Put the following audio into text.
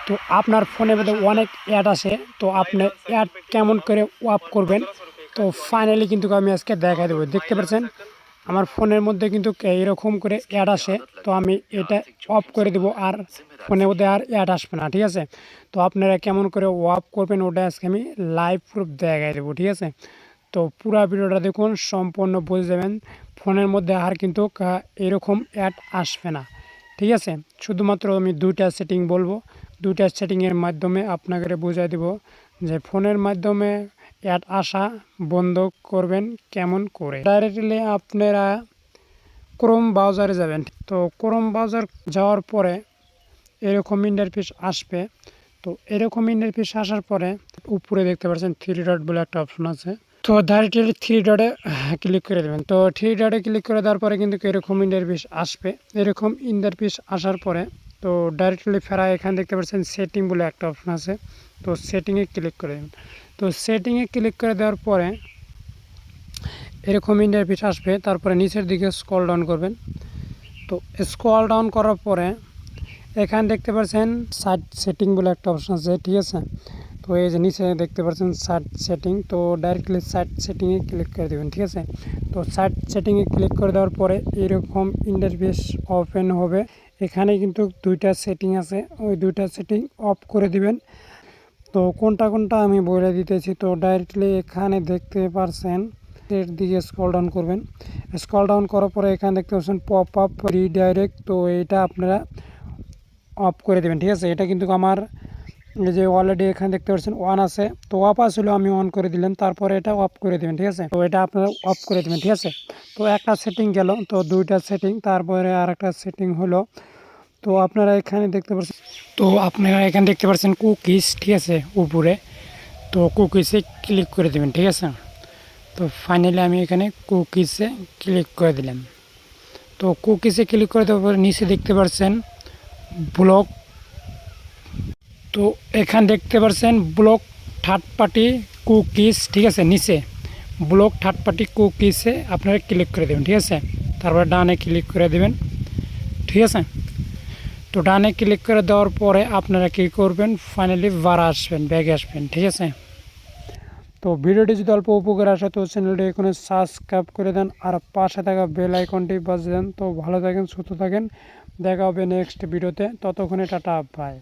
তো আপনার ফোনের মধ্যে অনেক অ্যাড আসে, তো আপনি অ্যাড কেমন করে অফ করবেন, তো ফাইনালি কিন্তু আমি আজকে দেখা দেবো। দেখতে পাচ্ছেন আমার ফোনের মধ্যে কিন্তু এরকম করে অ্যাড আসে, তো আমি এটা অফ করে দেবো, আর ফোনের মধ্যে আর অ্যাড আসবে না, ঠিক আছে। তো আপনারা কেমন করে অফ করবেন ওটা আজকে আমি লাইভ প্রুফ দেখাই দেবো, ঠিক আছে। তো পুরো ভিডিওটা দেখুন, সম্পূর্ণ বুঝে যাবেন। ফোনের মধ্যে আর কিন্তু এরকম অ্যাড আসবে না, ঠিক আছে। শুধুমাত্র আমি দুইটা সেটিং বলবো, দুইটা সেটিংয়ের মাধ্যমে আপনাকে বোঝাই দেব যে ফোনের মাধ্যমে অ্যাড আসা বন্ধ করবেন কেমন করে। ডাইরেক্টলি আপনারা ক্রোম ব্রাউজারে যাবেন। তো ক্রোম ব্রাউজার যাওয়ার পরে এরকম ইন্টারফেস আসবে। তো এরকম ইন্টারফেস আসার পরে উপরে দেখতে পাচ্ছেন থ্রি ডট বলে একটা অপশন আছে। তো ডাইরেক্টলি থ্রি ডটে ক্লিক করে দেবেন। তো থ্রি ডটে ক্লিক করে দেওয়ার পরে কিন্তু এরকম ইন্টারফেস আসবে। এরকম ইন্টারফেস আসার পরে তো ডাইরেক্টলি ফেরা এখানে দেখতে পাচ্ছেন সেটিং বলে একটা অপশন আছে। তো সেটিংয়ে ক্লিক করে দেবেন। তো সেটিংয়ে ক্লিক করে দেওয়ার পরে এরকম ইন্টারফেস আসবে। তারপরে নিচের দিকে স্ক্রল ডাউন করবেন। তো স্ক্রল ডাউন করার পরে এখানে দেখতে পাচ্ছেন সাইড সেটিং বলে একটা অপশন আছে, ঠিক আছে। তো এই যে নিচে দেখতে পাচ্ছেন সাইড সেটিং, তো ডাইরেক্টলি সাইড সেটিংয়ে ক্লিক করে দেবেন, ঠিক আছে। তো সাইড সেটিংয়ে ক্লিক করে দেওয়ার পরে এরকম ইন্টারফেস ওপেন হবে। এখানে কিন্তু দুইটা সেটিং আছে, ওই দুইটা সেটিং অফ করে দিবেন। তো কোনটা কোনটা আমি বলে দিতেছি। তো ডাইরেক্টলি এখানে দেখতে পাচ্ছেন এর দিকে স্ক্রল ডাউন করবেন। স্ক্রল ডাউন করার পরে এখানে দেখতে পাচ্ছেন পপ আপ রিডাইরেক্ট, তো এটা আপনারা অফ করে দেবেন, ঠিক আছে। এটা কিন্তু আমার এই যে অলরেডি এখানে দেখতে পাচ্ছেন অন আছে, তো অফ আসলে আমি অন করে দিলাম, তারপরে এটা অফ করে দেবেন, ঠিক আছে। তো এটা আপনারা অফ করে দেবেন, ঠিক আছে। তো একটা সেটিং গেল, তো দুইটা সেটিং, তারপরে আর একটা সেটিং হলো। তো আপনারা এখানে দেখতে পাচ্ছেন কুকিজ, ঠিক আছে, উপরে। তো কুকিজে ক্লিক করে দেবেন, ঠিক আছে। তো ফাইনালি আমি এখানে কুকিজে ক্লিক করে দিলাম। তো কুকিজে ক্লিক করে দেওয়ার পরে নিচে দেখতে পাচ্ছেন ব্লক। তো এখানে দেখতে পাচ্ছেন ব্লক থার্ড পার্টি কুকিজ, ঠিক আছে। নিচে ব্লক থার্ড পার্টি কুকিজে আপনারা ক্লিক করে দেবেন, ঠিক আছে। তারপরে ডানে ক্লিক করে দেবেন, ঠিক আছে। তো ডানে ক্লিক করে দেওয়ার পরে আপনারা কী করবেন, ফাইনালি বার আসবেন, ব্যাগে আসবেন, ঠিক আছে। তো ভিডিওটি যদি অল্প উপকার আসে তো চ্যানেলটি এখানে সাবস্ক্রাইব করে দেন, আর পাশে থাকা বেল আইকনটি বাজিয়ে দেন। তো ভালো থাকেন, সুস্থ থাকেন, দেখা হবে নেক্সট ভিডিওতে, ততক্ষণে টাটা, বাই।